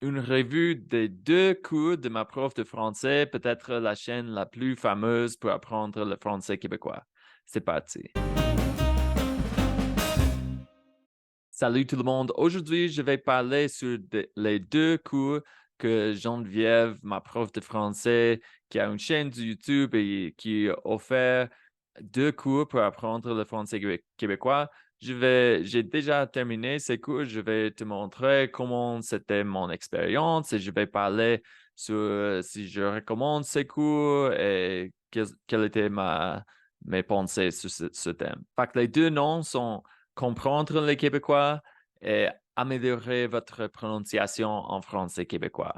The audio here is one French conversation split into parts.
une revue des 2 cours de ma prof de français, peut-être la chaîne la plus fameuse pour apprendre le français québécois. C'est parti. Salut tout le monde. Aujourd'hui, je vais parler sur les 2 cours que Geneviève, ma prof de français, qui a une chaîne de YouTube et qui offert 2 cours pour apprendre le français québécois. J'ai déjà terminé ces cours. Je vais te montrer comment c'était mon expérience et je vais parler sur si je recommande ces cours et quelles étaient mes pensées sur ce thème. Fait que les 2 noms sont comprendre les Québécois et améliorer votre prononciation en français québécois.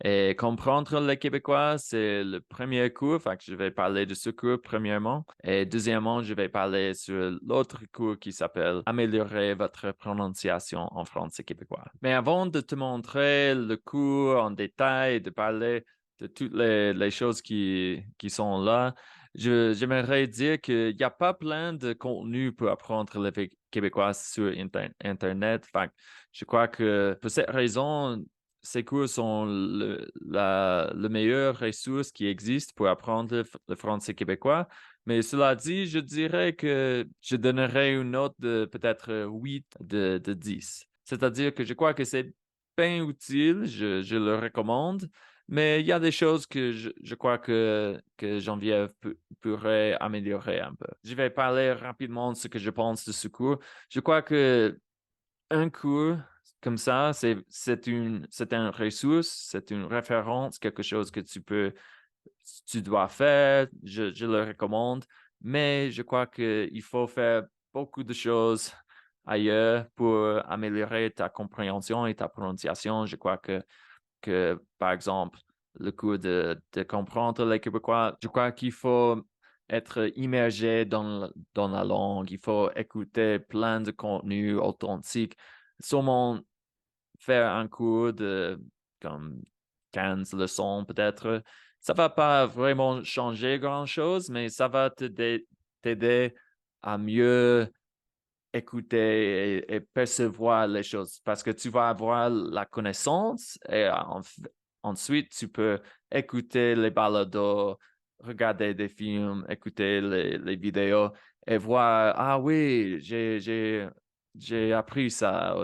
Et comprendre les Québécois, c'est le premier cours, fait que je vais parler de ce cours premièrement. Et deuxièmement, je vais parler sur l'autre cours qui s'appelle améliorer votre prononciation en français québécois. Mais avant de te montrer le cours en détail et de parler de toutes les choses qui sont là, j'aimerais dire qu'il n'y a pas plein de contenu pour apprendre le québécois sur Internet. Fait que je crois que pour cette raison, ces cours sont le meilleur ressource qui existe pour apprendre le français québécois. Mais cela dit, je dirais que je donnerais une note de peut-être 8 de 10. C'est-à-dire que je crois que c'est bien utile, je le recommande, mais il y a des choses que je crois que Geneviève pourrait améliorer un peu. Je vais parler rapidement de ce que je pense de ce cours. Je crois que un cours comme ça, c'est une ressource, c'est une référence, quelque chose que tu dois faire, je le recommande, mais je crois qu'il faut faire beaucoup de choses ailleurs pour améliorer ta compréhension et ta prononciation. Je crois que par exemple, le cours de comprendre les Québécois, je crois qu'il faut être immergé dans la langue, il faut écouter plein de contenus authentiques. Sûrement faire un cours de comme 15 leçons peut-être. Ça va pas vraiment changer grand-chose, mais ça va t'aider à mieux écouter et percevoir les choses parce que tu vas avoir la connaissance et ensuite tu peux écouter les balados, regarder des films, écouter les vidéos et voir, ah oui, j'ai appris ça,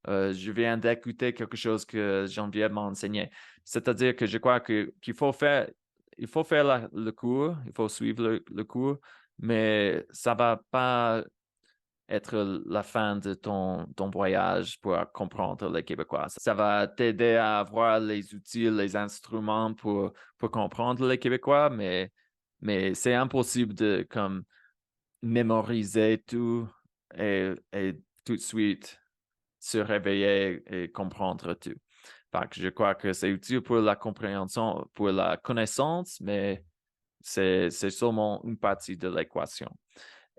je viens d'écouter quelque chose que Geneviève m'a enseigné. C'est-à-dire que je crois il faut faire le cours, il faut suivre le cours, mais ça va pas être la fin de ton voyage pour comprendre le québécois. Ça va t'aider à avoir les outils, les instruments pour comprendre le québécois, mais c'est impossible de comme mémoriser tout et tout de suite se réveiller et comprendre tout. Fait que je crois que c'est utile pour la compréhension, pour la connaissance, mais c'est seulement une partie de l'équation.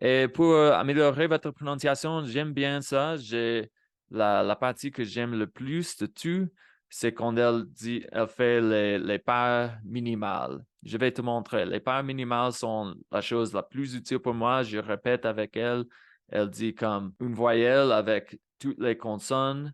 Et pour améliorer votre prononciation, j'aime bien ça. J'ai la partie que j'aime le plus de tout, c'est quand elle fait les paires minimales. Je vais te montrer. Les paires minimales sont la chose la plus utile pour moi. Je répète avec elle. Elle dit comme une voyelle avec toutes les consonnes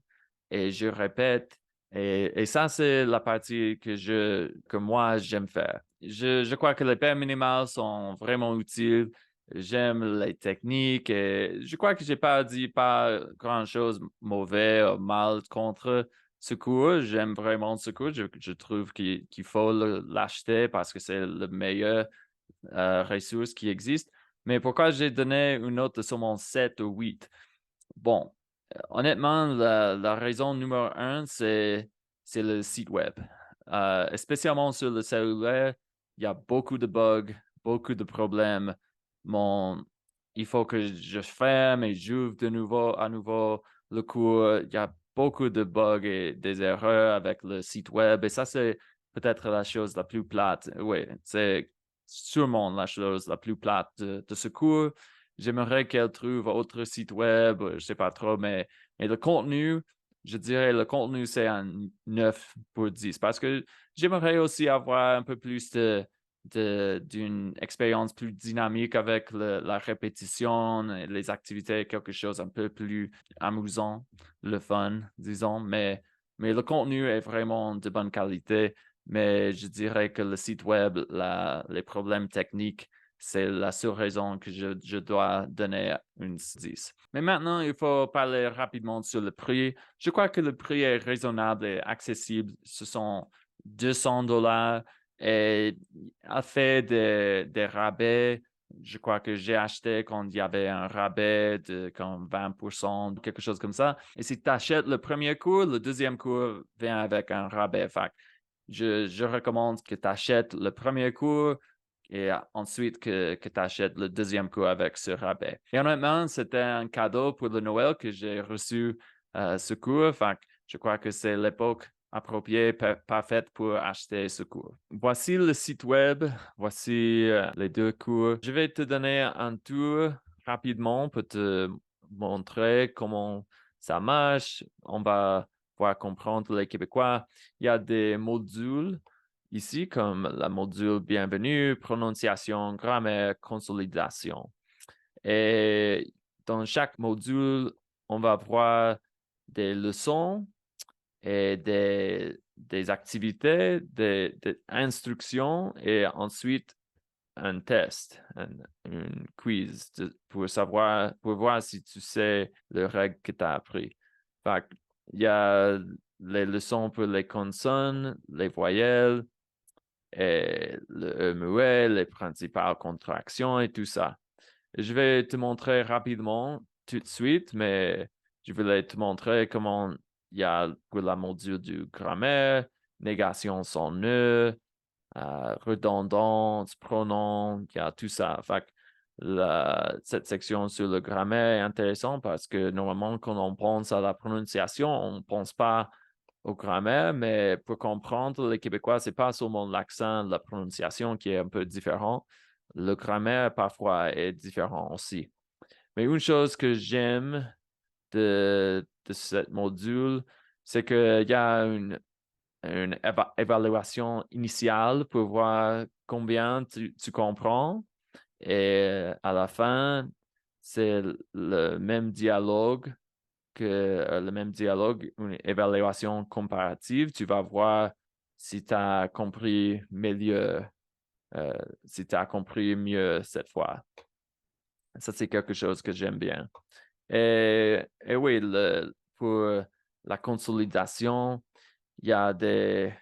et je répète. Et ça, c'est la partie que moi, j'aime faire. Je crois que les paires minimales sont vraiment utiles. J'aime les techniques et je crois que j'ai pas dit pas grand-chose mauvais ou mal contre ce cours. J'aime vraiment ce cours. Je trouve qu'il faut l'acheter parce que c'est le meilleur ressource qui existe. Mais pourquoi j'ai donné une note de seulement 7 ou 8? Bon, honnêtement, la raison numéro un, c'est le site web. Spécialement sur le cellulaire, il y a beaucoup de bugs, beaucoup de problèmes. Mon, il faut que je ferme et j'ouvre à nouveau le cours. Il y a beaucoup de bugs et des erreurs avec le site web. Et ça, c'est peut-être la chose la plus plate. Oui, c'est sûrement la chose la plus plate de ce cours. J'aimerais qu'elle trouve autre site web, je sais pas trop, mais le contenu, je dirais le contenu, c'est un 9 pour 10 parce que j'aimerais aussi avoir un peu plus d'une expérience plus dynamique avec la répétition, et les activités, quelque chose un peu plus amusant, le fun, disons, mais Mais le contenu est vraiment de bonne qualité, mais je dirais que le site web, les problèmes techniques, c'est la seule raison que je dois donner une 10. Mais maintenant, il faut parler rapidement sur le prix. Je crois que le prix est raisonnable et accessible. Ce sont 200 $ et a fait des rabais. Je crois que j'ai acheté quand il y avait un rabais de comme 20%, quelque chose comme ça. Et si tu achètes le premier cours, le deuxième cours vient avec un rabais. Fait que je recommande que tu achètes le premier cours et ensuite que tu achètes le deuxième cours avec ce rabais. Et honnêtement, c'était un cadeau pour le Noël que j'ai reçu ce cours. Fait que je crois que c'est l'époque appropriée, parfaite pour acheter ce cours. Voici le site web, voici les deux cours. Je vais te donner un tour rapidement pour te montrer comment ça marche. On va pouvoir comprendre les Québécois. Il y a des modules ici, comme la module bienvenue, prononciation, grammaire, consolidation. Et dans chaque module, on va voir des leçons et des activités, des instructions et ensuite un test, un quiz pour savoir, pour voir si tu sais les règles que tu as appris. Fait que, il y a les leçons pour les consonnes, les voyelles, et le muet, les principales contractions et tout ça. Je vais te montrer rapidement tout de suite, mais je voulais te montrer comment il y a pour la module du grammaire, négation sans nœud, redondance, pronom, il y a tout ça. Fait que cette section sur le grammaire est intéressante parce que normalement, quand on pense à la prononciation, on ne pense pas au grammaire, mais pour comprendre les Québécois, c'est pas seulement l'accent, la prononciation qui est un peu différent. Le grammaire, parfois, est différent aussi. Mais une chose que j'aime de ce module, c'est qu'il y a une évaluation initiale pour voir combien tu comprends. Et à la fin, c'est le même dialogue une évaluation comparative. Tu vas voir si tu as compris mieux, si tu as compris mieux cette fois. Ça, c'est quelque chose que j'aime bien. Et oui, pour la consolidation, il y a des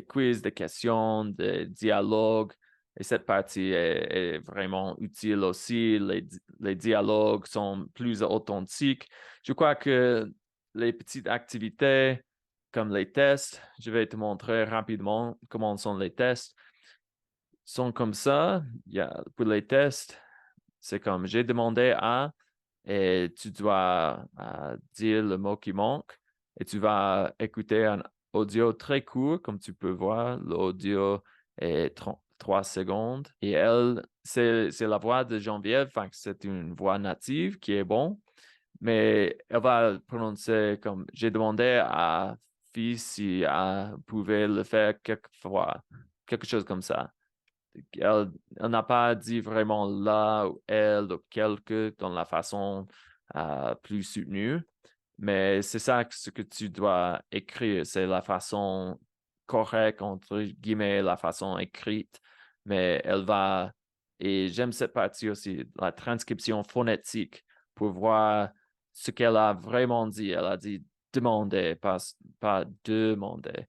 quiz, des questions, des dialogues. Et cette partie est vraiment utile aussi. Les dialogues sont plus authentiques. Je crois que les petites activités comme les tests, je vais te montrer rapidement comment sont les tests, sont comme ça. Pour les tests, c'est comme j'ai demandé à et tu dois dire le mot qui manque et tu vas écouter un audio très court, comme tu peux voir. L'audio est 3 secondes et c'est la voix de Geneviève, enfin, c'est une voix native qui est bon, mais elle va prononcer comme j'ai demandé à fille si elle pouvait le faire quelquefois, quelque chose comme ça. Elle n'a pas dit vraiment là ou elle ou quelque dans la façon plus soutenue, mais c'est ça ce que tu dois écrire. C'est la façon correcte, entre guillemets, la façon écrite, mais elle va, et j'aime cette partie aussi, la transcription phonétique pour voir ce qu'elle a vraiment dit. Elle a dit demander, pas demander.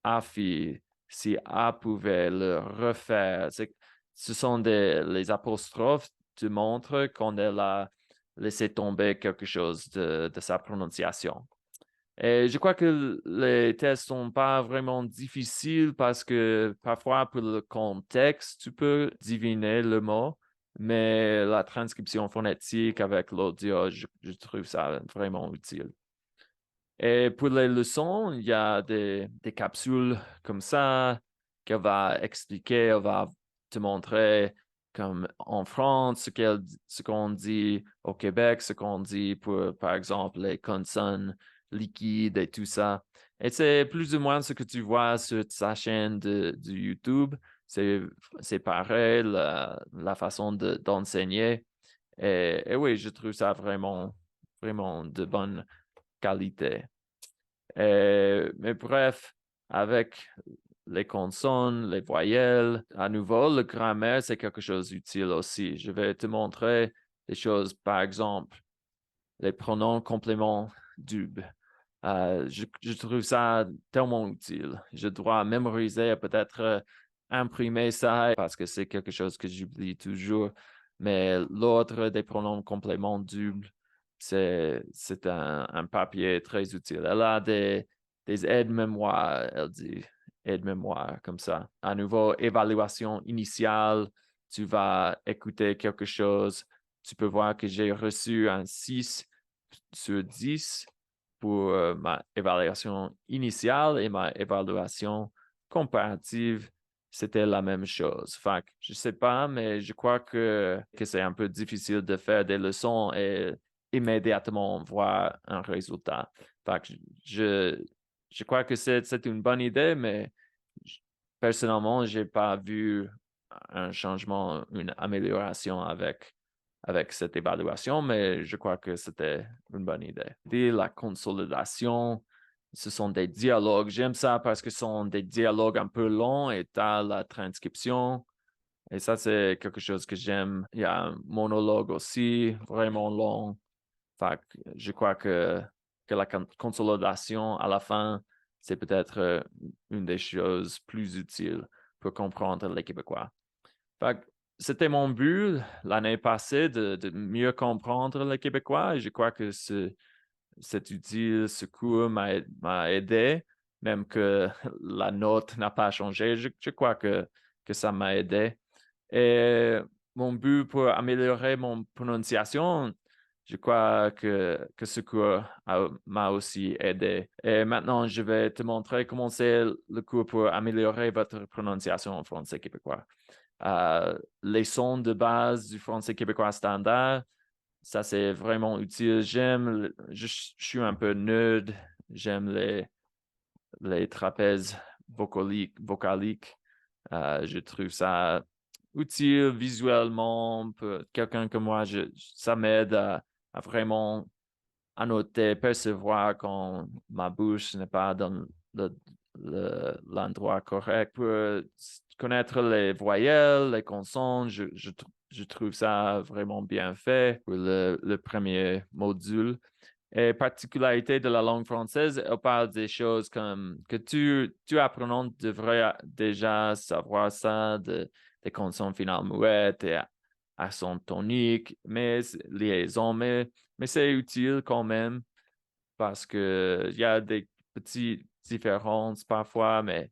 Afi, si A pouvait le refaire. Ce sont les apostrophes qui montrent qu'on a laissé tomber quelque chose de sa prononciation. Et je crois que les tests sont pas vraiment difficiles parce que parfois, pour le contexte, tu peux deviner le mot, mais la transcription phonétique avec l'audio, je trouve ça vraiment utile. Et pour les leçons, il y a des capsules comme ça qu'elle va expliquer, elle va te montrer comme en France, ce qu'on dit au Québec, ce qu'on dit pour, par exemple, les consonnes liquides et tout ça. Et c'est plus ou moins ce que tu vois sur sa chaîne de YouTube. C'est pareil, la façon d'enseigner. Et oui, je trouve ça vraiment, vraiment de bonne qualité. Mais bref, avec les consonnes, les voyelles, à nouveau, le grammaire, c'est quelque chose d'utile aussi. Je vais te montrer des choses, par exemple, les pronoms compléments doubles. Je trouve ça tellement utile. Je dois mémoriser, peut-être imprimer ça parce que c'est quelque chose que j'oublie toujours. Mais l'autre des pronoms compléments doubles, c'est un papier très utile. Elle a des aides-mémoires, elle dit aides-mémoires comme ça. À nouveau, évaluation initiale, tu vas écouter quelque chose. Tu peux voir que j'ai reçu un 6 sur 10 pour ma évaluation initiale et ma évaluation comparative, c'était la même chose. Fait que, je sais pas, mais je crois que c'est un peu difficile de faire des leçons et immédiatement voir un résultat. Fait que je crois que c'est une bonne idée, mais personnellement, j'ai pas vu un changement, une amélioration avec cette évaluation, mais je crois que c'était une bonne idée. Et la consolidation, ce sont des dialogues. J'aime ça parce que ce sont des dialogues un peu longs et tu as la transcription. Et ça, c'est quelque chose que j'aime. Il y a un monologue aussi, vraiment long. Fait que je crois que la consolidation à la fin, c'est peut-être une des choses plus utiles pour comprendre les Québécois. Fait que c'était mon but l'année passée de mieux comprendre les Québécois et je crois que cet outil, ce cours m'a aidé, même que la note n'a pas changé. Je crois que ça m'a aidé. Et mon but pour améliorer mon prononciation, je crois que ce cours m'a aussi aidé. Et maintenant, je vais te montrer comment c'est le cours pour améliorer votre prononciation en français québécois. Les sons de base du français québécois standard, ça c'est vraiment utile. Je suis un peu nerd, j'aime les trapèzes vocaliques. Je trouve ça utile visuellement. Pour quelqu'un comme moi, ça m'aide à vraiment annoter, percevoir quand ma bouche n'est pas dans le- l'endroit correct pour connaître les voyelles, les consonnes. Je trouve ça vraiment bien fait pour le premier module. Et particularité de la langue française, elle parle des choses comme que tu apprenant devrais déjà savoir ça, des consonnes finales muettes et accent tonique, liaison, mais c'est utile quand même parce que il y a des petites différences parfois, mais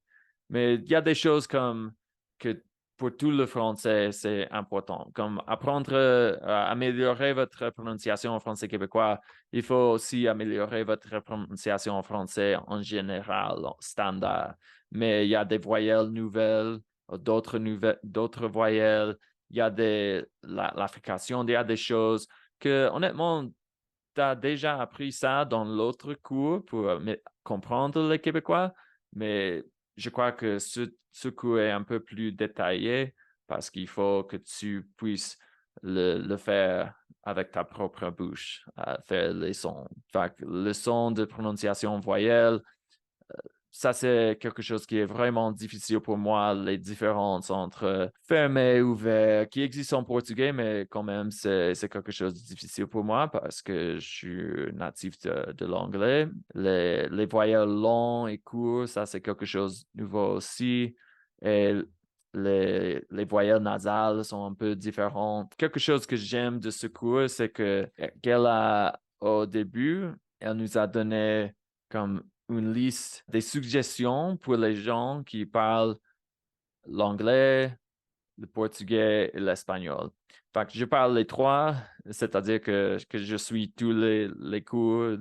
il y a des choses comme que pour tout le français, c'est important. Comme apprendre à améliorer votre prononciation en français québécois, il faut aussi améliorer votre prononciation en français en général, en standard. Mais il y a des voyelles nouvelles, d'autres voyelles, il y a l'affrication, il y a des choses que, honnêtement, tu as déjà appris ça dans l'autre cours pour comprendre les Québécois, mais je crois que ce cours est un peu plus détaillé parce qu'il faut que tu puisses le faire avec ta propre bouche, faire les sons. Fait que le son de prononciation voyelle, ça, c'est quelque chose qui est vraiment difficile pour moi, les différences entre fermé et ouvert, qui existent en portugais, mais quand même, c'est quelque chose de difficile pour moi parce que je suis natif de l'anglais. Les voyelles longs et courts, ça, c'est quelque chose de nouveau aussi. Et les voyelles nasales sont un peu différentes. Quelque chose que j'aime de ce cours, c'est qu'elle a, au début, elle nous a donné comme une liste des suggestions pour les gens qui parlent l'anglais, le portugais et l'espagnol. Fait que je parle les trois, c'est-à-dire que je suis tous les cours,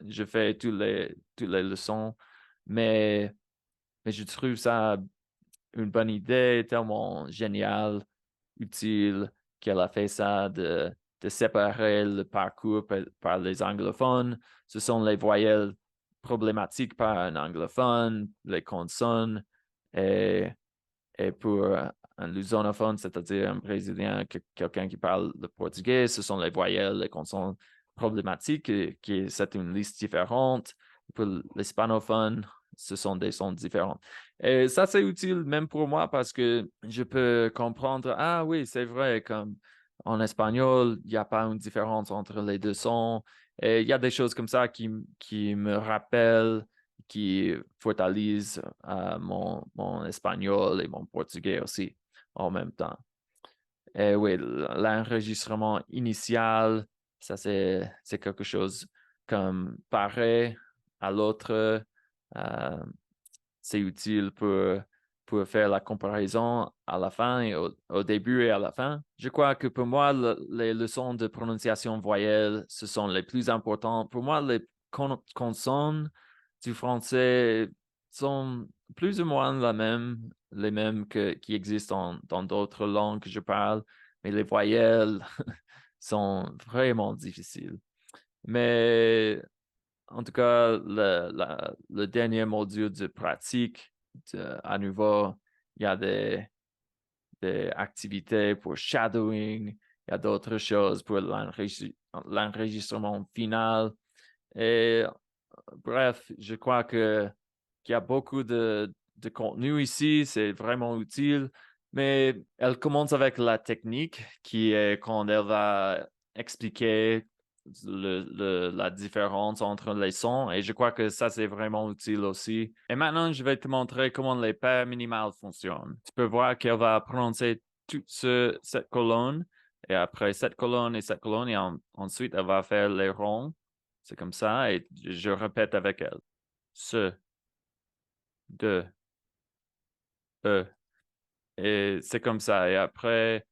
je fais toutes les leçons, mais, mais je trouve ça une bonne idée, tellement géniale, utile qu'elle a fait ça de séparer le parcours par les anglophones. Ce sont les voyelles problématiques par un anglophone, les consonnes, et, et pour un lusonophone, c'est-à-dire un Brésilien, quelqu'un qui parle le portugais, ce sont les voyelles, les consonnes problématiques, c'est une liste différente. Pour l'hispanophone, ce sont des sons différents. Et ça, c'est utile même pour moi parce que je peux comprendre, ah oui, c'est vrai, comme en espagnol, il n'y a pas une différence entre les deux sons. Et il y a des choses comme ça qui me rappellent, qui fortalisent mon espagnol et mon portugais aussi en même temps. Et oui, l'enregistrement initial, ça c'est quelque chose comme pareil à l'autre. euh, c'est utile pour faire la comparaison à la fin et au début et à la fin. Je crois que pour moi, les leçons de prononciation voyelle, ce sont les plus importantes. Pour moi, les consonnes du français sont plus ou moins les mêmes qui existent dans d'autres langues que je parle, mais les voyelles sont vraiment difficiles. Mais en tout cas, le dernier module de pratique, à nouveau, il y a des activités pour shadowing, il y a d'autres choses pour l'enregistrement final. Et bref, je crois qu'il y a beaucoup de contenu ici, c'est vraiment utile, mais elle commence avec la technique qui est quand elle va expliquer la différence entre les sons et je crois que ça, c'est vraiment utile aussi. Et maintenant, je vais te montrer comment les paires minimales fonctionnent. Tu peux voir qu'elle va prononcer toute cette colonne et après cette colonne et cette colonne et ensuite, elle va faire les ronds. C'est comme ça et je répète avec elle. Ce, de, e. Et c'est comme ça. Et après,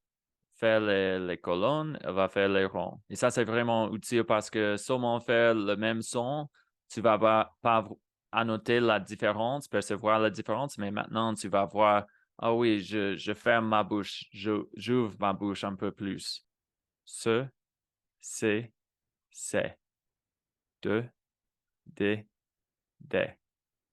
faire les colonnes, elle va faire les ronds. Et ça, c'est vraiment utile parce que seulement faire le même son, tu vas pas annoter la différence, percevoir la différence, mais maintenant, tu vas voir, ah oui, je ferme ma bouche, j'ouvre ma bouche un peu plus. Ce, c'est, de, des, des.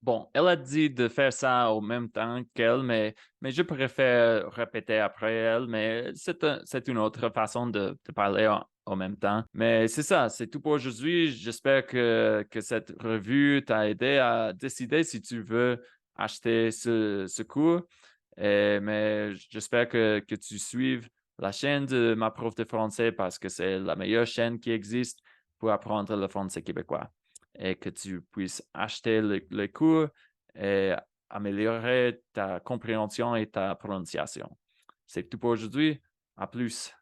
Bon, elle a dit de faire ça au même temps qu'elle, mais je préfère répéter après elle, mais c'est une autre façon de parler en même temps. Mais c'est ça, c'est tout pour aujourd'hui. J'espère que cette revue t'a aidé à décider si tu veux acheter ce cours. Mais j'espère que tu suives la chaîne de ma prof de français parce que c'est la meilleure chaîne qui existe pour apprendre le français québécois et que tu puisses acheter le cours et améliorer ta compréhension et ta prononciation. C'est tout pour aujourd'hui. À plus.